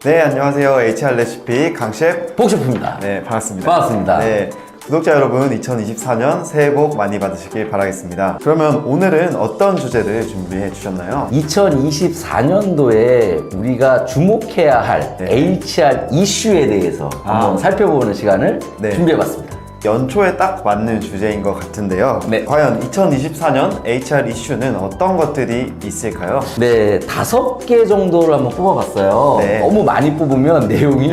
네, 안녕하세요. HR 레시피 강셰프 복셰프입니다. 네, 반갑습니다. 반갑습니다. 네, 구독자 여러분 2024년 새해 복 많이 받으시길 바라겠습니다. 그러면 오늘은 어떤 주제를 준비해 주셨나요? 2024년도에 우리가 주목해야 할 네. HR 이슈에 대해서 한번 살펴보는 시간을 네. 준비해봤습니다. 연초에 딱 맞는 주제인 것 같은데요. 네. 과연 2024년 HR 이슈는 어떤 것들이 있을까요? 네, 5개 정도를 한번 뽑아봤어요. 네. 너무 많이 뽑으면 내용이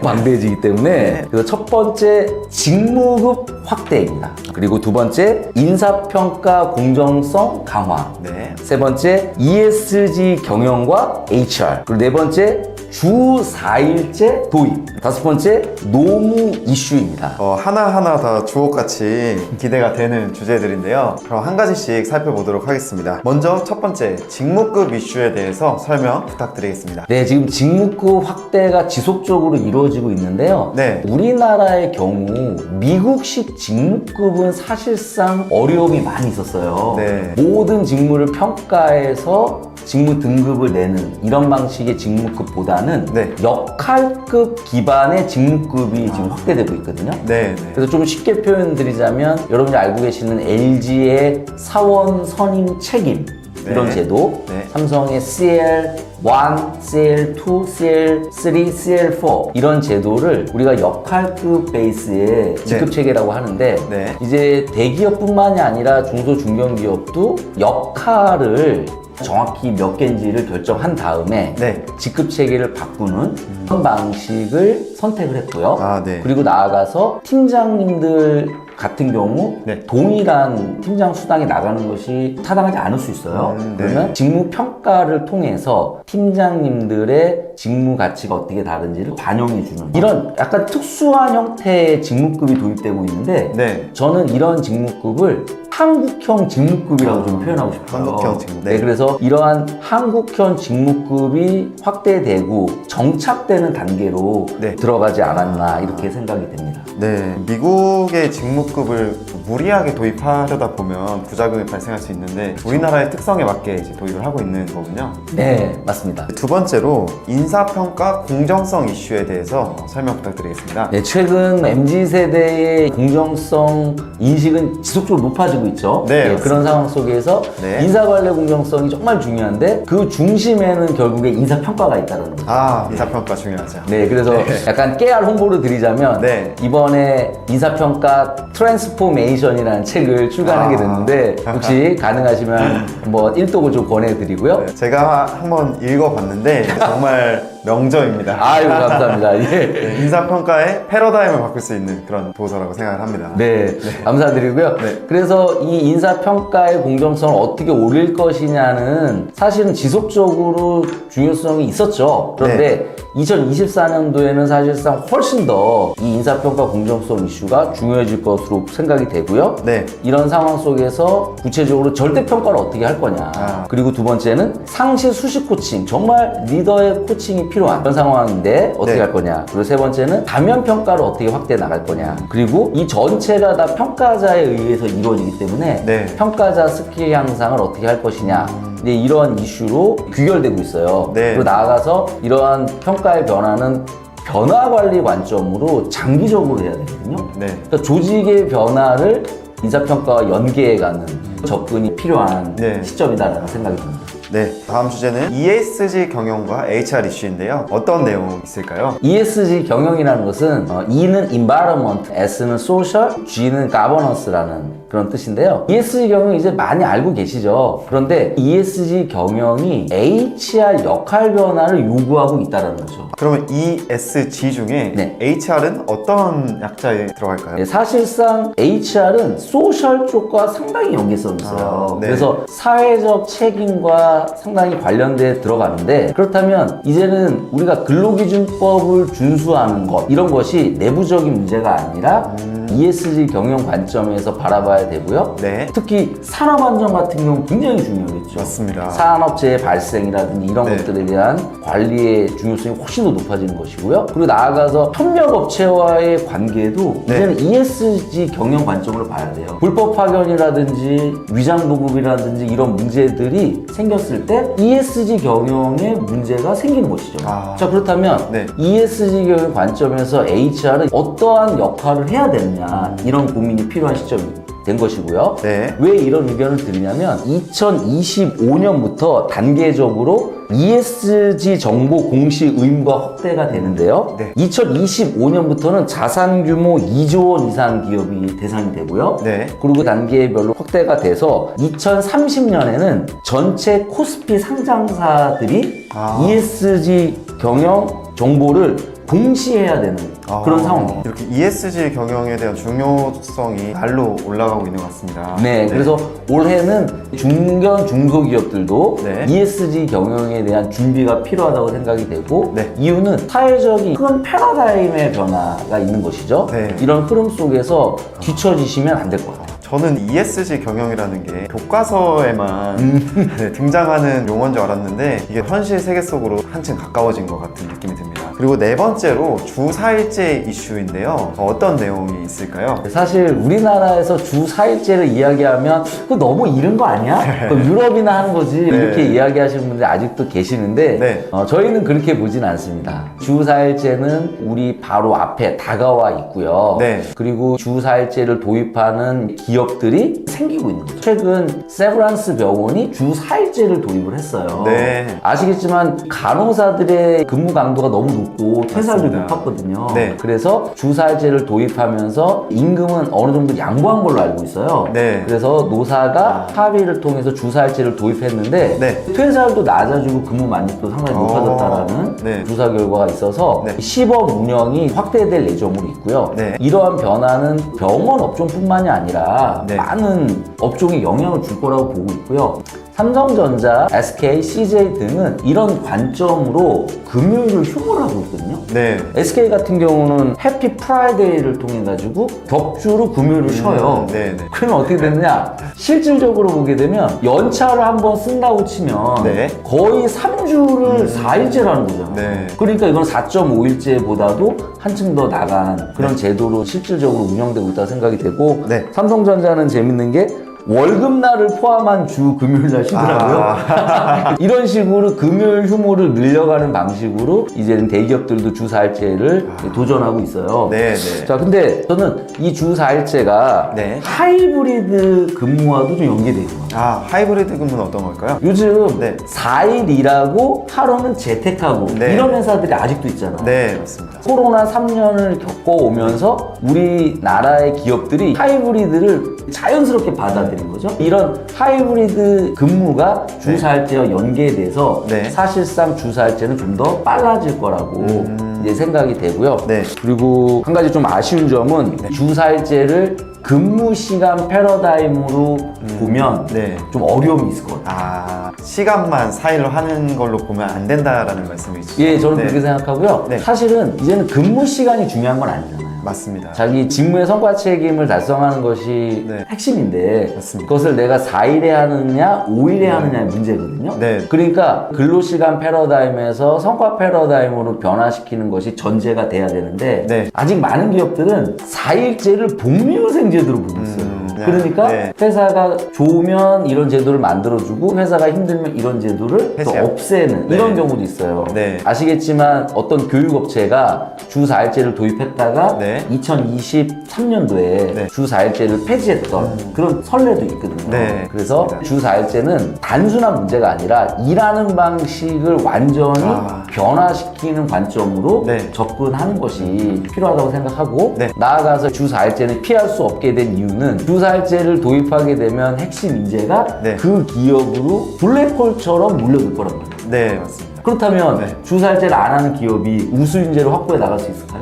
광대해지기 때문에. 네. 그래서 첫 번째, 직무급 확대입니다. 그리고 두 번째, 인사평가 공정성 강화. 네. 세 번째, ESG 경영과 HR. 그리고 네 번째, 주 4일제 도입. 다섯 번째, 노무 이슈입니다. 하나하나 다 주옥같이 기대가 되는 주제들인데요. 그럼 한 가지씩 살펴보도록 하겠습니다. 먼저 첫 번째, 직무급 이슈에 대해서 설명 부탁드리겠습니다. 네, 지금 직무급 확대가 지속적으로 이루어지고 있는데요. 네. 우리나라의 경우 미국식 직무급은 사실상 어려움이 많이 있었어요. 네. 모든 직무를 평가해서 직무 등급을 내는 이런 방식의 직무급보다는 네. 역할급 기반의 직무급이 지금 확대되고 있거든요. 네, 네. 그래서 좀 쉽게 표현드리자면 여러분이 알고 계시는 LG의 사원 선임 책임 이런 네. 제도, 네. 삼성의 CL1, CL2, CL3, CL4 이런 제도를 우리가 역할급 베이스의 직급 체계라고 하는데 네. 이제 대기업뿐만이 아니라 중소 중견기업도 역할을 정확히 몇 개인지를 결정한 다음에 네. 직급 체계를 바꾸는 그런 방식을 선택을 했고요. 아, 네. 그리고 나아가서 팀장님들 같은 경우 네. 동일한 팀장 수당이 나가는 것이 타당하지 않을 수 있어요. 네. 그러면 직무 평가를 통해서 팀장님들의 직무 가치가 어떻게 다른지를 반영해주는 이런 약간 특수한 형태의 직무급이 도입되고 있는데 네. 저는 이런 직무급을 한국형 직무급이라고 좀 표현하고 싶어요. 한국형 직무. 네, 그래서 이러한 한국형 직무급이 확대되고 정착되는 단계로 네. 들어가지 않았나 이렇게 생각이 됩니다. 네, 미국의 직무급을 무리하게 도입하려다 보면 부작용이 발생할 수 있는데 우리나라의 특성에 맞게 이제 도입을 하고 있는 거군요. 네, 맞습니다. 두 번째로 인사평가 공정성 이슈에 대해서 설명 부탁드리겠습니다. 네, 최근 MZ세대의 공정성 인식은 지속적으로 높아지고 있죠. 네, 그런 맞습니다. 상황 속에서 네. 인사관리 공정성이 정말 중요한데 그 중심에는 결국에 인사평가가 있다는 거죠. 인사평가 중요하죠. 네, 그래서 약간 깨알 홍보를 드리자면 네. 이번에 인사평가 트랜스포메이션이라는 책을 출간하게 됐는데 혹시 가능하시면 한번 일독을 좀 권해드리고요. 네, 제가 한번 읽어봤는데 정말 명저입니다. 아유, 감사합니다. 예. 네, 인사평가의 패러다임을 바꿀 수 있는 그런 도서라고 생각을 합니다. 네, 감사드리고요. 네. 그래서 이 인사평가의 공정성을 어떻게 올릴 것이냐는 사실은 지속적으로 중요성이 있었죠. 그런데 2024년도에는 사실상 훨씬 더 이 인사평가 공정성 이슈가 중요해질 것으로 생각이 되고요. 네. 이런 상황 속에서 구체적으로 절대평가를 어떻게 할 거냐. 그리고 두 번째는 상시 수식 코칭, 정말 리더의 코칭이 필요한 그런 상황인데 어떻게 네. 할 거냐. 그리고 세 번째는 다면 평가를 어떻게 확대해 나갈 거냐. 그리고 이 전체가 다 평가자에 의해서 이루어지기 때문에 네. 평가자 스킬 향상을 어떻게 할 것이냐. 이제 이런 이슈로 귀결되고 있어요. 네. 그리고 나아가서 이러한 평가의 변화는 변화 관리 관점으로 장기적으로 해야 되거든요. 네. 그러니까 조직의 변화를 인사평가와 연계해가는 접근이 필요한 네. 시점이다라는 생각이 듭니다. 네, 다음 주제는 ESG 경영과 HR 이슈인데요. 어떤 내용 있을까요? ESG 경영이라는 것은 E는 environment, S는 social, G는 governance라는 그런 뜻인데요. ESG 경영 이제 많이 알고 계시죠? 그런데 ESG 경영이 HR 역할 변화를 요구하고 있다는 거죠. 그러면 ESG 중에 네. HR은 어떤 약자에 들어갈까요? 네, 사실상 HR은 소셜 쪽과 상당히 연계성이 있어요. 네. 그래서 사회적 책임과 상당히 관련돼 들어가는데 그렇다면 이제는 우리가 근로기준법을 준수하는 것 이런 것이 내부적인 문제가 아니라 ESG 경영 관점에서 바라봐야 되고요. 네. 특히 산업 안전 같은 경우는 굉장히 중요하겠죠. 맞습니다. 산업재해 발생이라든지 이런 네. 것들에 대한 관리의 중요성이 훨씬 더 높아지는 것이고요. 그리고 나아가서 협력업체와의 관계도 네. 이제는 ESG 경영 관점으로 봐야 돼요. 불법 파견이라든지 위장 보급이라든지 이런 문제들이 생겼을 때 ESG 경영에 문제가 생기는 것이죠. 아. 자, 그렇다면 네. ESG 경영 관점에서 HR은 어떠한 역할을 해야 되느냐 이런 고민이 필요한 시점이 된 것이고요. 네. 왜 이런 의견을 드리냐면 2025년부터 단계적으로 ESG 정보 공시 의무가 확대가 되는데요. 네. 2025년부터는 자산 규모 2조 원 이상 기업이 대상이 되고요. 네. 그리고 단계별로 확대가 돼서 2030년에는 전체 코스피 상장사들이 ESG 경영 정보를 공시해야 되는 그런 상황이에요. 이렇게 ESG 경영에 대한 중요성이 날로 올라가고 있는 것 같습니다. 네, 그래서 올해는 중견 중소기업들도 네. ESG 경영에 대한 준비가 필요하다고 생각이 되고 네. 이유는 사회적인 큰 패러다임의 변화가 있는 것이죠. 네. 이런 흐름 속에서 뒤처지시면 안 될 것 같아요. 저는 ESG 경영이라는 게 교과서에만 네, 등장하는 용어인 줄 알았는데 이게 현실 세계 속으로 한층 가까워진 것 같은 느낌이 듭니다. 그리고 네 번째로 주 4일제 이슈인데요. 어떤 내용이 있을까요? 사실 우리나라에서 주 4일제를 이야기하면 그거 너무 이른 거 아니야? 그거 유럽이나 하는 거지 이렇게 이야기하시는 분들이 아직도 계시는데 네. 저희는 그렇게 보진 않습니다. 주 4일제는 우리 바로 앞에 다가와 있고요. 네. 그리고 주 4일제를 도입하는 기업들이 생기고 있는 거죠. 최근 세브란스 병원이 주 4일제를 도입을 했어요. 네. 아시겠지만 간호사들의 근무 강도가 너무 높고 퇴사율이 맞습니다. 높았거든요. 네. 그래서 주 4일제를 도입하면서 임금은 어느 정도 양보한 걸로 알고 있어요. 네. 그래서 노사가 합의를 통해서 주 4일제를 도입했는데 네. 퇴사율도 낮아지고 근무 만족도 상당히 높아졌다라는 네. 조사 결과가 있어서 네. 시범 운영이 확대될 예정으로 있고요. 네. 이러한 변화는 병원 업종뿐만이 아니라 네. 많은 업종에 영향을 줄 거라고 보고 있고요. 삼성전자, SK, CJ 등은 이런 관점으로 금요일을 휴무를 하고 있거든요. 네. SK 같은 경우는 해피 프라이데이를 통해 가지고 격주로 금요일을 쉬어요. 네. 네. 그러면 어떻게 되느냐? 실질적으로 보게 되면 연차를 한번 쓴다고 치면 네. 거의 3주를 4일제라는 거죠. 네. 그러니까 이건 4.5일제보다도 한층 더 나간 그런 제도로 실질적으로 운영되고 있다고 생각이 되고 네. 삼성전자는 재밌는 게 월급날을 포함한 주 금요일날 쉬더라고요. 이런 식으로 금요일 휴무를 늘려가는 방식으로 이제는 대기업들도 주 4일제를 도전하고 있어요. 네. 네. 자, 근데 저는 이 주 4일제가 네. 하이브리드 근무와도 좀 연계되어 있는 거예요. 하이브리드 근무는 어떤 걸까요? 요즘 네. 4일 일하고 하루는 재택하고 네. 이런 회사들이 아직도 있잖아요. 네, 맞습니다. 코로나 3년을 겪어오면서 우리나라의 기업들이 하이브리드를 자연스럽게 받아들인 거죠. 이런 하이브리드 근무가 주 4일제와 연계돼서 네. 사실상 주 4일제는 좀 더 빨라질 거라고 이제 생각이 되고요. 네. 그리고 한 가지 좀 아쉬운 점은 주 4일제를 근무 시간 패러다임으로 보면 네. 좀 어려움이 있을 것 같아요. 시간만 4일로 하는 걸로 보면 안 된다라는 말씀이시죠? 예, 저는 네. 그렇게 생각하고요. 네. 사실은 이제는 근무 시간이 중요한 건 아니잖아요. 맞습니다. 자기 직무의 성과 책임을 달성하는 것이 네. 핵심인데 맞습니다. 그것을 내가 4일에 하느냐 5일에 하느냐의 문제거든요. 네. 그러니까 근로시간 패러다임에서 성과 패러다임으로 변화시키는 것이 전제가 돼야 되는데 네. 아직 많은 기업들은 4일제를 복리후생제도로 보고 있어요. 그러니까 네. 회사가 좋으면 이런 제도를 만들어주고 회사가 힘들면 이런 제도를 또 해제하고. 없애는 네. 이런 경우도 있어요. 네. 아시겠지만 어떤 교육업체가 주 4일제를 도입했다가 네. 2023년도에 네. 주 4일제를 폐지했던 그런 선례도 있거든요. 네, 그래서 맞습니다. 주 4일제는 단순한 문제가 아니라 일하는 방식을 완전히 변화시키는 관점으로 네. 접근하는 것이 필요하다고 생각하고 네. 나아가서 주 4일제는 피할 수 없게 된 이유는 주 4일제를 도입하게 되면 핵심 인재가 네. 그 기업으로 블랙홀처럼 몰려들 거란 말이에요. 네, 맞습니다. 그렇다면 네. 주사일제를 안 하는 기업이 우수인재를 확보해 나갈 수 있을까요?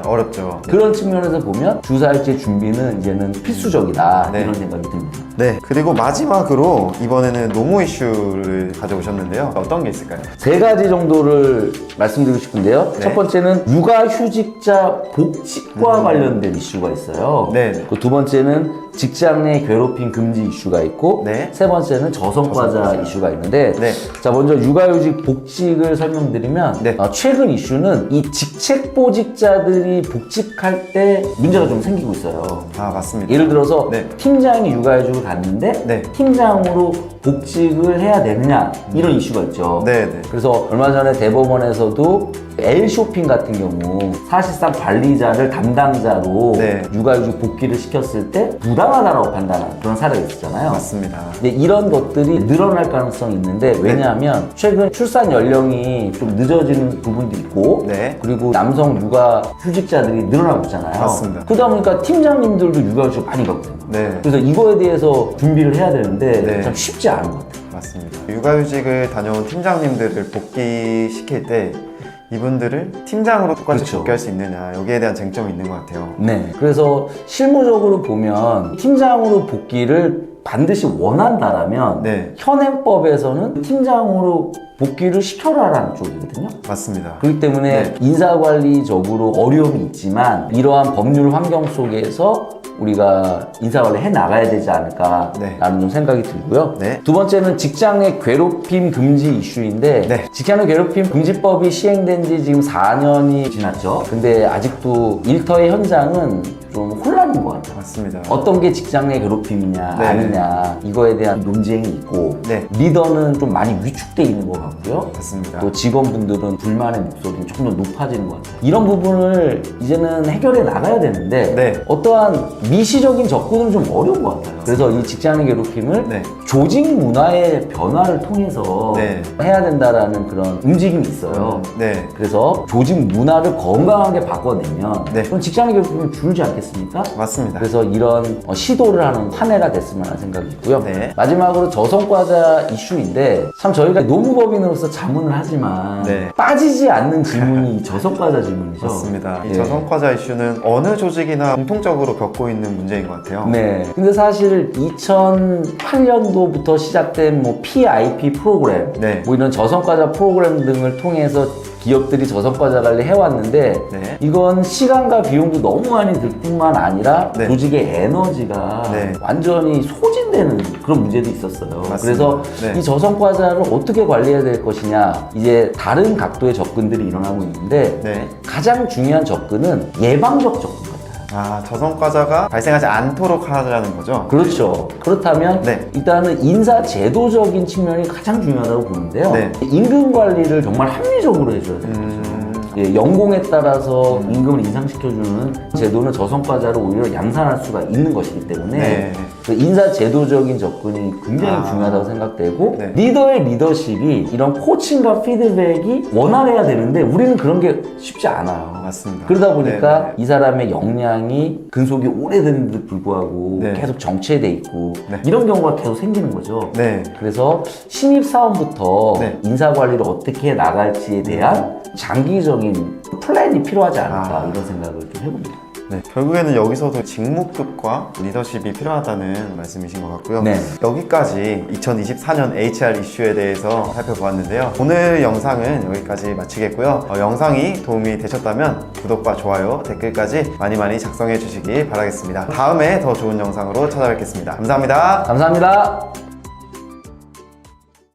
어렵죠. 그런 측면에서 보면 주사일제 준비는 이제는 필수적이다 네. 이런 생각이 듭니다. 네, 그리고 마지막으로 이번에는 노무 이슈를 가져오셨는데요. 어떤 게 있을까요? 세 가지 정도를 말씀드리고 싶은데요. 네. 첫 번째는 육아휴직자 복직과 관련된 이슈가 있어요. 네. 그 두 번째는 직장 내 괴롭힘 금지 이슈가 있고 네. 세 번째는 저성과자 저성과자. 이슈가 있는데 네. 자 먼저 육아휴직 복직을 설명드리면 네. 최근 이슈는 이 직책보직자들이 복직할 때 문제가 좀 생기고 있어요. 맞습니다. 예를 들어서 네. 팀장이 육아휴직을 갔는데 네. 팀장으로 복직을 해야 되느냐 이런 이슈가 있죠. 네, 네. 그래서 얼마 전에 대법원에서도 L쇼핑 같은 경우 사실상 관리자를 담당자로 네. 육아휴직 복귀를 시켰을 때 부당하다라고 판단한 그런 사례가 있었잖아요. 맞습니다. 근데 이런 것들이 늘어날 가능성이 있는데 왜냐하면 최근 출산 연령이 좀 늦어지는 부분도 있고 네. 그리고 남성 육아 휴직자들이 늘어나고 있잖아요. 맞습니다. 그러다 보니까 팀장님들도 육아휴직 많이 가거든요. 네. 그래서 이거에 대해서 준비를 해야 되는데 네. 참 쉽지 않은 것 같아요. 맞습니다. 육아휴직을 다녀온 팀장님들을 복귀시킬 때 이분들을 팀장으로 똑같이 그렇죠. 복귀할 수 있느냐 여기에 대한 쟁점이 있는 것 같아요. 네. 그래서 실무적으로 보면 팀장으로 복귀를 반드시 원한다라면 네. 현행법에서는 팀장으로 복귀를 시켜라라는 쪽이거든요. 맞습니다. 그렇기 때문에 네. 인사관리적으로 어려움이 있지만 이러한 법률 환경 속에서 우리가 인사관리 해 나가야 되지 않을까라는 네. 좀 생각이 들고요. 네. 두 번째는 직장 내 괴롭힘 금지 이슈인데 네. 직장 내 괴롭힘 금지법이 시행된 지 지금 4년이 지났죠. 근데 아직도 일터의 현장은 좀 혼란인 것 같아요. 맞습니다. 어떤 게 직장 내 괴롭힘이냐 네. 아니냐 이거에 대한 논쟁이 있고 네. 리더는 좀 많이 위축돼 있는 것 같고요. 맞습니다. 또 직원분들은 불만의 목소리는 조금 더 높아지는 것 같아요. 이런 부분을 이제는 해결해 나가야 되는데 네. 어떠한 미시적인 접근은 좀 어려운 것 같아요. 그래서 이 직장 내 괴롭힘을 네. 조직 문화의 변화를 통해서 네. 해야 된다라는 그런 움직임이 있어요. 네. 그래서 조직 문화를 건강하게 바꿔내면 네. 그럼 직장 내 괴롭힘이 줄지 않겠습니까? 맞습니다. 그래서 이런 시도를 하는 한 해가 됐으면 하는 생각이 있고요. 네. 마지막으로 저성과자 이슈인데 참 저희가 노무법인으로서 자문을 하지만 네. 빠지지 않는 질문이 이 저성과자 질문이죠. 맞습니다. 이 예. 저성과자 이슈는 어느 조직이나 공통적으로 겪고 있는 문제인 것 같아요. 네. 근데 사실 2008년도부터 시작된 뭐 PIP 프로그램, 네. 뭐 이런 저성과자 프로그램 등을 통해서 기업들이 저성과자 관리 해왔는데 네. 이건 시간과 비용도 너무 많이 들 뿐만 아니라 네. 조직의 에너지가 네. 완전히 소진되는 그런 문제도 있었어요. 맞습니다. 그래서 네. 이 저성과자를 어떻게 관리해야 될 것이냐 이제 다른 각도의 접근들이 일어나고 있는데 네. 가장 중요한 접근은 예방적 접근 같아요. 저성과자가 발생하지 않도록 하자는 거죠? 그렇죠. 그렇다면 네. 일단은 인사 제도적인 측면이 가장 중요하다고 보는데요. 네. 임금 관리를 정말 합리적으로 해줘야 되는 거죠. 예, 연공에 따라서 임금을 인상시켜주는 제도는 저성과자를 오히려 양산할 수가 있는 것이기 때문에 네. 그 인사 제도적인 접근이 굉장히 중요하다고 생각되고 네. 리더의 리더십이 이런 코칭과 피드백이 원활해야 되는데 우리는 그런 게 쉽지 않아요. 맞습니다. 그러다 보니까 네, 네. 이 사람의 역량이 근속이 오래됐는데도 불구하고 네. 계속 정체돼 있고 네. 이런 경우가 계속 생기는 거죠. 네. 그래서 신입사원부터 네. 인사관리를 어떻게 해 나갈지에 대한 장기적인 플랜이 필요하지 않을까 이런 생각을 좀 해봅니다. 네, 결국에는 여기서도 직무급과 리더십이 필요하다는 말씀이신 것 같고요. 네. 여기까지 2024년 HR 이슈에 대해서 살펴보았는데요. 오늘 영상은 여기까지 마치겠고요. 영상이 도움이 되셨다면 구독과 좋아요, 댓글까지 많이 작성해 주시기 바라겠습니다. 다음에 더 좋은 영상으로 찾아뵙겠습니다. 감사합니다. 감사합니다.